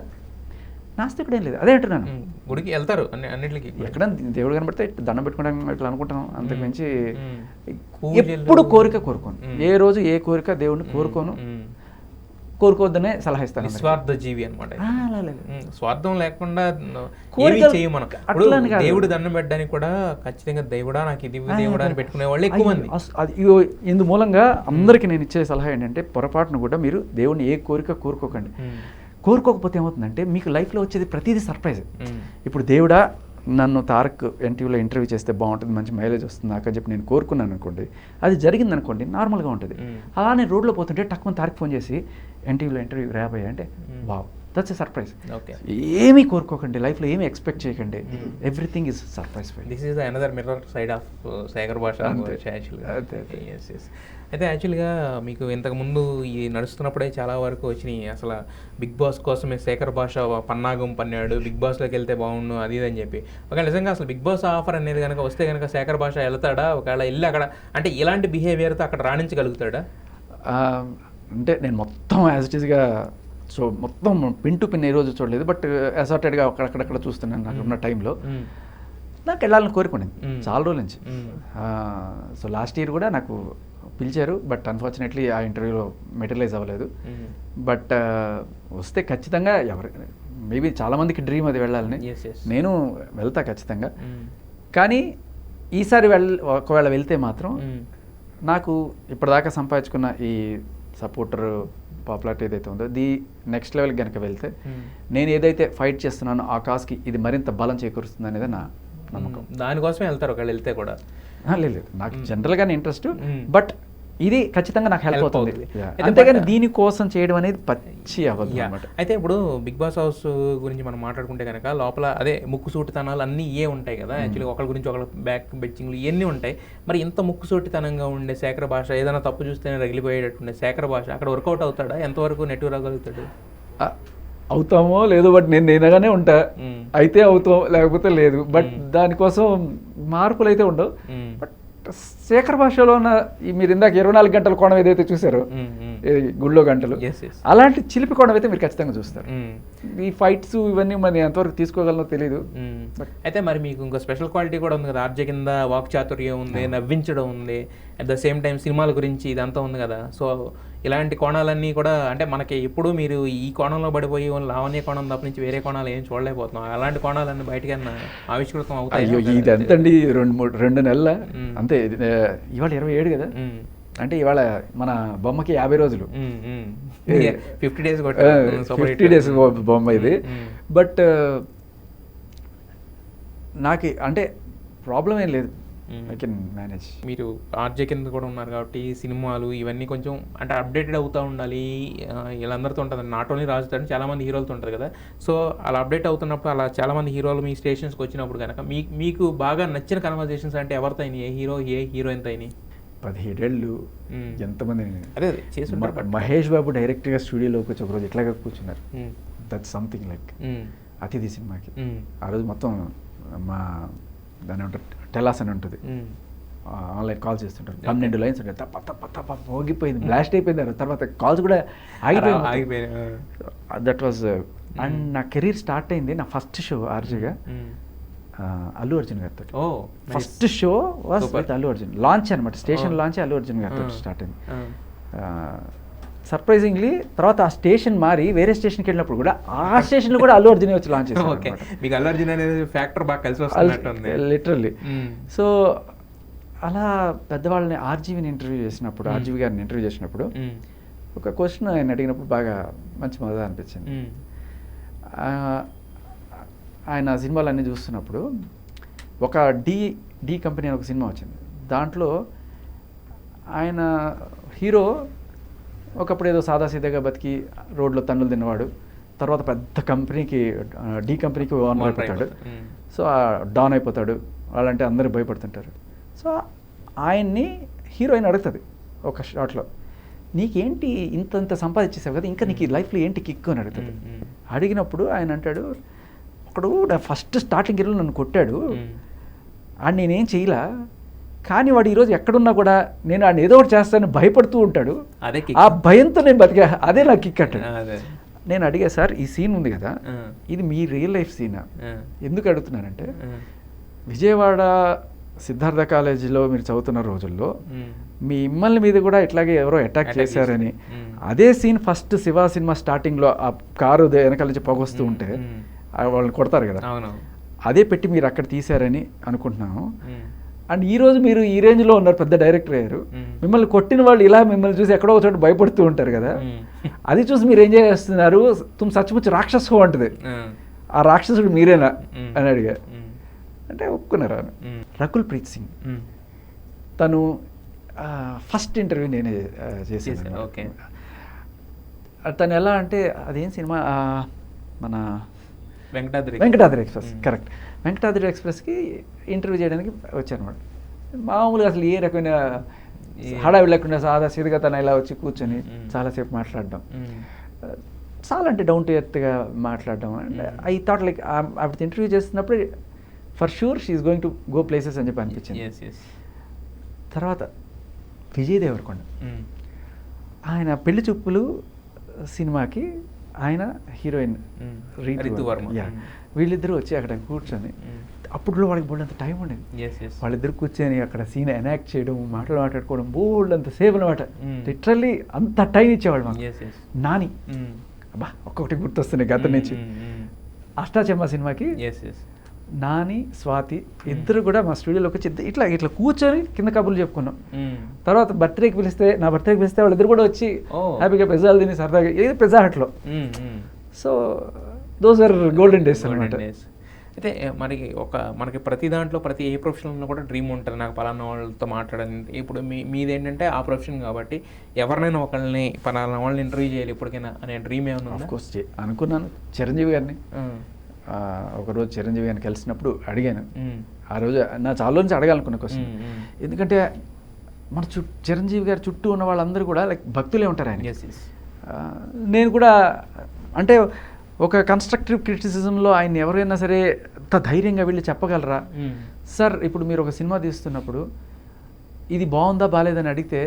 నాస్తికుడు ఏం లేదు, అదే అంటున్నాను. గుడికి వెళ్తారు అన్నిటికి, ఎక్కడ దేవుడు కనబడితే దండం పెట్టుకోవడానికి ఇట్లా అనుకుంటాం, అంతకు మించి ఎప్పుడు కోరుకోను. ఏ రోజు ఏ కోరిక దేవుడిని కోరుకోవద్దనే సలహా ఇస్తాను. నిస్వార్థ జీవి అనమాట. స్వార్థం లేకుండా చేయ మనం. దేవుడు దండం పెట్టడానికి కూడా ఖచ్చితంగా దేవుడా నాకు ఇది దేవుడా అని పెట్టుకునే వాళ్ళు ఎక్కువ మంది. ఇందు మూలంగా అందరికీ నేను ఇచ్చే సలహా ఏంటంటే, పొరపాటును కూడా మీరు దేవుడిని ఏ కోరిక కోరుకోకండి. కోరుకోకపోతే ఏమవుతుందంటే మీకు లైఫ్లో వచ్చేది ప్రతిదీ సర్ప్రైజ్. ఇప్పుడు దేవుడా నన్ను తారక్ ఎన్టీవీలో ఇంటర్వ్యూ చేస్తే బాగుంటుంది, మంచి మైలేజ్ వస్తుంది నాకు అని చెప్పి నేను కోరుకున్నాను అనుకోండి, అది జరిగింది అనుకోండి, నార్మల్గా ఉంటుంది. అలా నేను రోడ్లో పోతుంటే టక్కుని తారక్ ఫోన్ చేసి ఎన్టీవీలో ఇంటర్వ్యూ రాబోయా అంటే వావ్, దట్స్ ఎ సర్ప్రైజ్. ఏమీ కోరుకోకండి, లైఫ్లో ఏమీ ఎక్స్పెక్ట్ చేయకండి, everything is surprise. This is another mirror side of Shekhar Basha యాక్చువల్గా. అయితే యాక్చువల్గా మీకు ఇంతకుముందు ఈ నడుస్తున్నప్పుడే చాలా వరకు వచ్చినాయి, అసలు బిగ్ బాస్ కోసమే శేఖర్ భాష పన్నాగం పన్నాడు, బిగ్ బాస్లోకి వెళ్తే బాగుండు అది ఇది అని చెప్పి. ఒకవేళ నిజంగా అసలు బిగ్ బాస్ ఆఫర్ అనేది కనుక వస్తే కనుక శేఖర్ భాష వెళ్తాడా? ఒకవేళ వెళ్ళి అక్కడ అంటే ఇలాంటి బిహేవియర్తో అక్కడ రాణించగలుగుతాడా? అంటే నేను మొత్తం యాజ్ ఇట్ ఈస్గా మొత్తం పిన్ టు పిన్ ఏ రోజు చూడలేదు, బట్ అసార్టెడ్గా అక్కడక్కడ చూస్తున్నాను నాకు ఉన్న టైంలో. నాకు వెళ్ళాలని కోరుకునేది చాలా రోజుల నుంచి. సో లాస్ట్ ఇయర్ కూడా నాకు పిలిచారు, బట్ అన్ఫార్చునేట్లీ ఆ ఇంటర్వ్యూలో మెటీరియలైజ్ అవ్వలేదు. బట్ వస్తే ఖచ్చితంగా మేబీ చాలామందికి డ్రీమ్ అది వెళ్ళాలని, నేను వెళ్తా ఖచ్చితంగా. కానీ ఈసారి ఒకవేళ వెళ్తే మాత్రం నాకు ఇప్పటిదాకా సంపాదించుకున్న ఈ సపోర్టర్ పాపులారిటీ ఏదైతే ఉందో ది నెక్స్ట్ లెవెల్కి కనుక వెళ్తే నేను ఏదైతే ఫైట్ చేస్తున్నానో ఆ కాజ్కి ఇది మరింత బలం చేకూరుస్తుంది అనేది నా నమ్మకం. దానికోసమే వెళ్తారు ఒకవేళ వెళ్తే కూడా? లేదు, నాకు జనరల్గానే ఇంట్రెస్ట్, బట్ ఇది ఖచ్చితంగా నాకు హెల్ప్ అవుతుంది. అంతేగాని దీనికోసం చేయడం అనేది పచ్చి అవ్వదు అన్నమాట. అయితే ఇప్పుడు బిగ్ బాస్ హౌస్ గురించి మనం మాట్లాడుకుంటే కనుక లోపల అదే ముక్కుసూటితనాలు అన్నీ ఉంటాయి కదా. యాక్చువల్గా ఒకరి గురించి ఒకరు బ్యాక్ బెచ్చింగ్లు ఇవన్నీ ఉంటాయి. మరి ఇంత ముక్కుసూటితనంగా ఉండే శేఖర్ భాష ఏదైనా తప్పు చూస్తేనే రగిలిపోయేటట్టు ఉండే శేఖర్ భాష అక్కడ వర్కౌట్ అవుతాడా? ఎంతవరకు నెట్టు రాగలుగుతాడు? అవుతామో లేదో, బట్ నేను నేనగానే ఉంటా. అయితే అవుతాం, లేకపోతే లేదు. బట్ దానికోసం మార్పులు అయితే ఉండవు. బట్ శేఖర్ భాషలో ఉన్న మీరు ఇందాక 24 గంటల కోణం ఏదైతే చూసారో, గుళ్ళో గంటలు, అలాంటి చిలిపి కోణం అయితే మీరు ఖచ్చితంగా చూస్తారు. ఈ ఫైట్స్ ఇవన్నీ మరి ఎంతవరకు తీసుకోగలనో తెలియదు. అయితే మరి మీకు ఇంకో స్పెషల్ క్వాలిటీ కూడా ఉంది కదా, ఆర్జే కింద వాక్ చాతుర్యం ఉంది, నవ్వించడం ఉంది, అట్ ద సేమ్ టైం సినిమాల గురించి ఇదంతా ఉంది కదా. సో ఇలాంటి కోణాలన్నీ కూడా అంటే మనకి ఎప్పుడు మీరు ఈ కోణంలో పడిపోయి లావణ్య కోణం తప్ప నుంచి వేరే కోణాలు ఏం చూడలేకపోతున్నాం. అలాంటి కోణాలన్నీ బయటకన్నా ఆవిష్కృతం అవుతాయి. అయ్యో ఇదంతండి 2 నెలల అంతే. ఇవాళ 27 కదా, అంటే ఇవాళ మన బొమ్మకి 50 రోజులు, 50 డేస్ బొమ్మ ఇది. బట్ నాకు అంటే ప్రాబ్లం ఏం లేదు, ఐ కెన్ మేనేజ్. మీరు ఆర్జే కింద కూడా ఉన్నారు కాబట్టి సినిమాలు ఇవన్నీ కొంచెం అంటే అప్డేటెడ్ అవుతూ ఉండాలి. వీళ్ళందరితో ఉంటుంది, నాట్ ఓన్లీ రాజుతో చాలామంది హీరోలతో ఉంటుంది కదా. సో అలా అప్డేట్ అవుతున్నప్పుడు అలా చాలామంది హీరోలు మీ స్టేషన్స్కి వచ్చినప్పుడు కనుక మీకు బాగా నచ్చిన కన్వర్జేషన్స్ అంటే ఎవరితో అయినాయి? ఏ హీరోయిన్తో అయినాయి? 17 ఏళ్ళు ఎంతమంది అదే చేసి మహేష్ బాబు డైరెక్ట్గా స్టూడియోలోకి వచ్చి ఒకరోజు ఇట్లాగా కూర్చున్నారు. దట్స్ సంథింగ్ లైక్ అతిథి సినిమాకి. ఆ రోజు మొత్తం మా దాని ఉంటారు టెలాస్ అని ఉంటుంది, ఆన్లైన్ కాల్ చేస్తుంటారు. 12 లైన్స్ ఉంటాయి, తప్ప తప్ప తప్ప మోగిపోయింది, బ్లాస్ట్ అయిపోయింది. తర్వాత కాల్స్ కూడా ఆగిపోయింది. దట్ వాజ్ అండ్ నా కెరీర్ స్టార్ట్ అయింది, నా ఫస్ట్ షో ఆర్జీగా అల్లు అర్జున్ గారితో. First show was with Allu Arjun, launch అనమాట, స్టేషన్ లాంచ్ అల్లు అర్జున్ గారితో స్టార్ట్ అయింది. సర్ప్రైజింగ్లీ తర్వాత ఆ స్టేషన్ మారి వేరే స్టేషన్కి వెళ్ళినప్పుడు కూడా ఆ స్టేషన్లో కూడా అల్లు అర్జున్ వచ్చి లాంచ్ చేశారు. మీకు అల్లు అర్జున్ అనేది ఫ్యాక్టర్ బాగా కలిసి వస్తుంది లిటరల్లీ. సో అలా పెద్దవాళ్ళని ఆర్జీవిని ఇంటర్వ్యూ చేసినప్పుడు, ఆర్జీవి గారిని ఇంటర్వ్యూ చేసినప్పుడు ఒక క్వశ్చన్ ఆయన అడిగినప్పుడు బాగా మంచి మజా అనిపించింది. ఆయన సినిమాలన్నీ చూస్తున్నప్పుడు ఒక డి కంపెనీ అని ఒక సినిమా వచ్చింది. దాంట్లో ఆయన హీరో ఒకప్పుడు ఏదో సాదాసీదాగా బతికి రోడ్లో తన్నులు తిన్నవాడు, తర్వాత పెద్ద కంపెనీకి డి కంపెనీకి ఓనర్ అయిపోతాడు. సో డాన్ అయిపోతాడు, వాళ్ళంటే అందరూ భయపడుతుంటారు. సో ఆయన్ని హీరోయిన్ అడుగుతుంది ఒక షాట్లో, నీకేంటి ఇంత సంపాదించేసావు కదా, ఇంకా నీకు లైఫ్లో ఏంటి కిక్కు అని అడుగుతుంది. అడిగినప్పుడు ఆయన అంటాడు, ఒకడు ఫస్ట్ స్టార్టింగ్ ఇయర్లో నన్ను కొట్టాడు, ఆడు నేనేం చేయలా, కానీ వాడు ఈరోజు ఎక్కడున్నా కూడా నేను ఆయన ఏదో ఒకటి చేస్తానని భయపడుతూ ఉంటాడు, ఆ భయంతో నేను బతికా, అదే నాకు కిక్ అంటాడు. నేను అడిగా, సార్ ఈ సీన్ ఉంది కదా, ఇది మీ రియల్ లైఫ్ సీనా? ఎందుకు అడుగుతున్నానంటే విజయవాడ సిద్ధార్థ కాలేజీలో మీరు చదువుతున్న రోజుల్లో మిమ్మల్ని మీద కూడా ఇట్లాగే ఎవరో అటాక్ చేశారని, అదే సీన్ ఫస్ట్ శివ సినిమా స్టార్టింగ్లో ఆ కారు వెనకాల నుంచి పొగొస్తూ ఉంటే వాళ్ళని కొడతారు కదా, అదే పెట్టి మీరు అక్కడ తీశారని అనుకుంటున్నాను. అండ్ ఈరోజు మీరు ఈ రేంజ్లో ఉన్నారు, పెద్ద డైరెక్టర్ అయ్యారు, మిమ్మల్ని కొట్టిన వాళ్ళు ఇలా మిమ్మల్ని చూసి ఎక్కడో చోట భయపడుతూ ఉంటారు కదా, అది చూసి మీరు ఏం చేస్తున్నారు, తుమ్ సచ్చుముచ్చు రాక్షసు అంటది, ఆ రాక్షసుడు మీరేనా అని అడిగా. అంటే ఒప్పుకున్నారు ఆయన. Mm. రకుల్ ప్రీత్ సింగ్ Mm. తను ఫస్ట్ ఇంటర్వ్యూ నేనే చేశాను. చేశారు, okay. తను ఎలా అంటే అదేం సినిమా మన వెంకటాద్రి ఎక్స్ప్రెస్, కరెక్ట్. వెంకటాద్రి ఎక్స్ప్రెస్కి ఇంటర్వ్యూ చేయడానికి వచ్చారనమాట. మామూలుగా అసలు ఏ రకమైన హడావిడి లేకుండా సాదా సీదగా తను ఇలా వచ్చి కూర్చొని చాలాసేపు మాట్లాడడం, చాలా అంటే డౌన్ టు ఎర్త్గా మాట్లాడడం. అండ్ ఐ థాట్ లైక్ అప్పుడు ఇంటర్వ్యూ చేస్తున్నప్పుడు for sure she's going to go places అని చెప్పి అనిపించింది. తర్వాత విజయ్ దేవరకొండ, ఆయన పెళ్లి చూపులు సినిమాకి ఆయన హీరోయిన్ రీతు వర్మ, వీళ్ళిద్దరూ వచ్చి అక్కడ కూర్చొని, అప్పుడులో వాళ్ళకి బోల్డ్ అంత టైం ఉండేది. వాళ్ళిద్దరు కూర్చొని అక్కడ సీన్ ఎనాక్ట్ చేయడం, మాట్లాడుకోవడం బోల్డ్ అంత సేపు అనమాట. లిటరల్లీ అంత టైం ఇచ్చేవాళ్ళు మాకు. నాని, అబ్బా ఒక్కొక్కటి గుర్తొస్తున్నాయి గత నుంచి. అష్టాచెమ్మ సినిమాకి నాని, స్వాతి ఇద్దరు కూడా మా స్టూడియోలోకి వచ్చి ఇట్లా ఇట్లా కూర్చొని కింద కబుర్లు చెప్పుకున్నాం. తర్వాత నా బర్త్డేకి పిలిస్తే వాళ్ళిద్దరు కూడా వచ్చి హ్యాపీగా పిజ్జాలు తిని సరదాగా, ఇది పిజ్జా హట్లో. So those are golden days అనమాట. అయితే మనకి ప్రతి దాంట్లో ప్రతి ఏ ప్రొఫెషన్లో కూడా డ్రీమ్ ఉంటుంది, నాకు పలానా వాళ్ళతో మాట్లాడాలి. ఇప్పుడు మీదేంటంటే ఆ ప్రొఫెషన్ కాబట్టి ఎవరినైనా ఒకళ్ళని పలానా వాళ్ళని ఇంటర్వ్యూ చేయాలి ఇప్పటికైనా అనే డ్రీమ్ ఏమైనా? ఆఫ్కోర్స్ అనుకున్నాను. చిరంజీవి గారిని ఒకరోజు చిరంజీవి గారిని కలిసినప్పుడు అడిగాను. ఆ రోజు నా చాలా నుంచి అడగాలనుకున్న క్వశ్చన్. ఎందుకంటే మన చిరంజీవి గారి చుట్టూ ఉన్న వాళ్ళందరూ కూడా లైక్ భక్తులే ఉంటారు ఆయన. నేను కూడా అంటే ఒక కన్స్ట్రక్టివ్ క్రిటిసిజంలో ఆయన ఎవరైనా సరే అంత ధైర్యంగా వెళ్ళి చెప్పగలరా? సార్ ఇప్పుడు మీరు ఒక సినిమా తీస్తున్నప్పుడు ఇది బాగుందా బాగాలేదని అడిగితే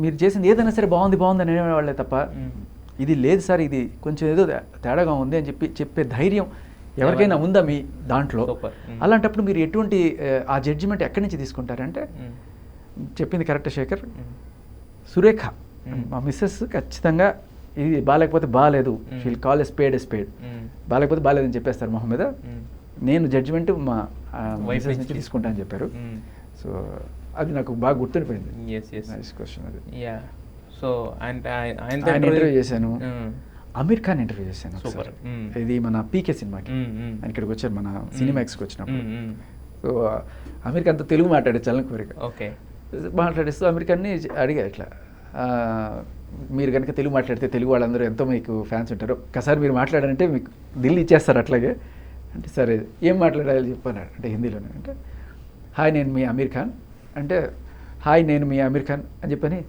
మీరు చేసింది ఏదైనా సరే బాగుంది అని అనేవాళ్ళే తప్ప ఇది లేదు సార్ ఇది కొంచెం ఏదో తేడాగా ఉంది అని చెప్పే ధైర్యం ఎవరికైనా ఉందా మీ దాంట్లో? అలాంటప్పుడు మీరు ఎటువంటి ఆ జడ్జిమెంట్ ఎక్కడి నుంచి తీసుకుంటారంటే చెప్పింది కరెక్ట్ శేఖర్. సురేఖ మా మిస్సెస్ ఖచ్చితంగా ఇది బాగాలేకపోతే బాగాలేదు, షీల్ కాల్ ఎ స్పేడ్ బాగాలేకపోతే బాగాలేదని చెప్పేస్తారు మొహం మీద. నేను జడ్జిమెంట్ మా మిస్సెస్ నుంచి తీసుకుంటా అని చెప్పారు. సో అది నాకు బాగా గుర్తుండిపోయింది. క్వశ్చన్ అది. సో ఆయన ఇంటర్వ్యూ చేశాను. అమీర్ ఖాన్ ఇంటర్వ్యూ చేశాను. ఇది మన పీకే సినిమాకి ఆయన ఇక్కడికి వచ్చారు, మన సినిమాక్స్కి వచ్చినప్పుడు. సో అమీర్ ఖాన్తో తెలుగు మాట్లాడే చల్లని కోరిక. మాట్లాడిస్తూ అమీర్ ఖాన్ని అడిగా ఇట్లా, మీరు కనుక తెలుగు మాట్లాడితే తెలుగు వాళ్ళందరూ ఎంతో మీకు ఫ్యాన్స్ ఉంటారు, ఒక్కసారి మీరు మాట్లాడారంటే మీకు దిల్ ఇచ్చేస్తారు అట్లాగే అంటే. సరే ఏం మాట్లాడాలి చెప్పన్నాడు అంటే హిందీలోనే. అంటే హాయ్ నేను మీ అమీర్ ఖాన్ అంటే, హాయ్ నేను మీ అమీర్ ఖాన్ అని చెప్పని,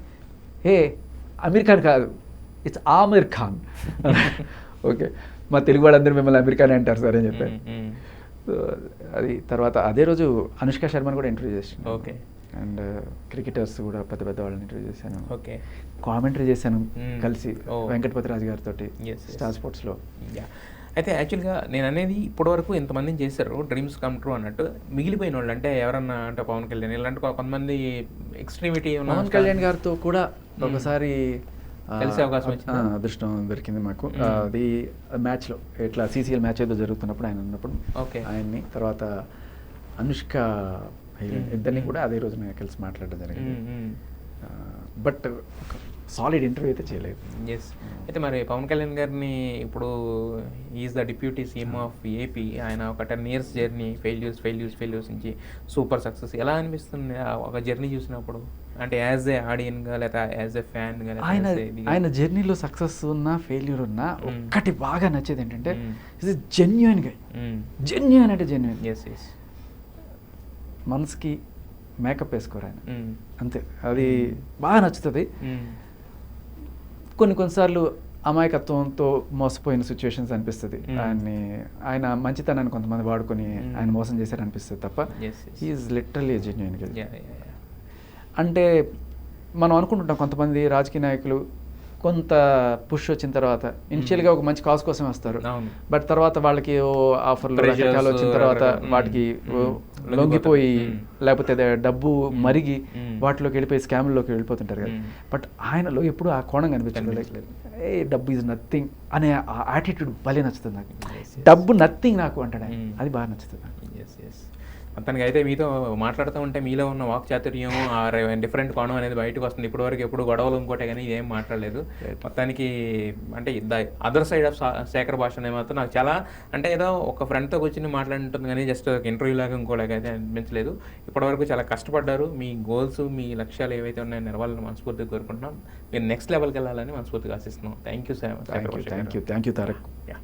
హే అమీర్ ఖాన్ కాదు ఇట్స్ ఆమిర్ ఖాన్. ఓకే మా తెలుగు వాళ్ళందరూ మిమ్మల్ని అమీర్ ఖాన్ అంటారు సార్ అని చెప్పాను. అది తర్వాత అదే రోజు అనుష్క శర్మని కూడా ఇంటర్వ్యూ చేసాను. ఓకే. అండ్ క్రికెటర్స్ కూడా పెద్ద వాళ్ళని ఇంటర్వ్యూ చేశాను. ఓకే. కామెంటరీ చేశాను కలిసి వెంకటపతి రాజు గారితో స్టార్ స్పోర్ట్స్లో. అయితే యాక్చువల్గా నేను అనేది ఇప్పటివరకు ఎంతమందిని చేశారు డ్రీమ్స్ కమ్ ట్రూ అన్నట్టు, మిగిలిపోయిన వాళ్ళు అంటే ఎవరన్నా అంటే పవన్ కళ్యాణ్ ఇలాంటి కొంతమంది ఎక్స్ట్రీమిటీ పవన్ కళ్యాణ్ గారితో కూడా ఒకసారి కలిసే అవకాశం వచ్చింది, అదృష్టం దొరికింది మాకు. అది మ్యాచ్లో ఇట్లా CCL మ్యాచ్ ఏదో జరుగుతున్నప్పుడు ఆయన ఉన్నప్పుడు ఆయన్ని, తర్వాత అనుష్క ఇద్దరిని కూడా అదే రోజు నేను కలిసి మాట్లాడడం జరిగింది. బట్ సాలిడ్ ఇంటర్వ్యూ అయితే చేయలేదు. అయితే మరి పవన్ కళ్యాణ్ గారిని ఇప్పుడు is the deputy CM of AP, ఆయన ఒక 10 years జర్నీ, ఫెయిల్యూర్స్ నుంచి సూపర్ సక్సెస్, ఎలా అనిపిస్తుంది ఒక జర్నీ చూసినప్పుడు? అంటే యాజ్ ఏ ఆడియన్గా లేదా యాజ్ ఏ ఫ్యాన్గా? ఆయన జర్నీలో సక్సెస్ ఉన్నా ఫెయిల్యూర్ ఉన్నా ఒక్కటి బాగా నచ్చేది ఏంటంటే ఇది జెన్యున్ అంటే జెన్యున్. మనసుకి మేకప్ వేసుకోరు ఆయన, అంతే. అది బాగా నచ్చుతుంది. కొన్నిసార్లు అమాయకత్వంతో మోసపోయిన సిచ్యువేషన్స్ అనిపిస్తుంది. ఆయన మంచితనాన్ని కొంతమంది వాడుకొని ఆయన మోసం చేశారు అనిపిస్తుంది తప్ప ఈజ్ లిటరల్లీ జెన్యూన్. అంటే మనం అనుకుంటుంటాం కొంతమంది రాజకీయ నాయకులు కొంత పుష్ వచ్చిన తర్వాత ఇనిషియల్గా ఒక మంచి కాజ్ కోసం వస్తారు, బట్ తర్వాత వాళ్ళకి ఆఫర్లు రకరకాలు వచ్చిన తర్వాత వాటికి లొంగిపోయి లేకపోతే డబ్బు మరిగి వాటిలోకి వెళ్ళిపోయి స్కామ్లోకి వెళ్ళిపోతుంటారు కదా. బట్ ఆయనలో ఎప్పుడు ఆ కోణం కనిపించలేదు. ఏ డబ్బు ఈజ్ నథింగ్ అనే ఆ యాటిట్యూడ్ భలే నచ్చుతుంది నాకు. డబ్బు నథింగ్ నాకు అంటాడు ఆయన, అది బాగా నచ్చుతుంది నాకు. మొత్తానికి అయితే మీతో మాట్లాడుతూ ఉంటే మీలో ఉన్న వాక్ చాతుర్యం ఆ డిఫరెంట్ కోణం అనేది బయటకు వస్తుంది. ఇప్పటివరకు ఎప్పుడు గొడవలు ఇంకోటే కానీ ఇదేం మాట్లాడలేదు. మొత్తానికి అంటే the other side of Shekhar Basha అనేది మాత్రం నాకు చాలా అంటే ఏదో ఒక ఫ్రెండ్తో కూర్చొని మాట్లాడుంటుంది కానీ జస్ట్ ఇంటర్వ్యూ లాగా ఇంకోలాగా అయితే అనిపించలేదు. ఇప్పటివరకు చాలా కష్టపడ్డారు. మీ గోల్స్ మీ లక్ష్యాలు ఏవైతే ఉన్నాయో నెరవేరాలని మనస్ఫూర్తిగా కోరుకుంటున్నాం. మీరు నెక్స్ట్ లెవెల్కి వెళ్ళాలని మనస్ఫూర్తిగా ఆశిస్తున్నాం. Thank you thank you Tarak. Yeah.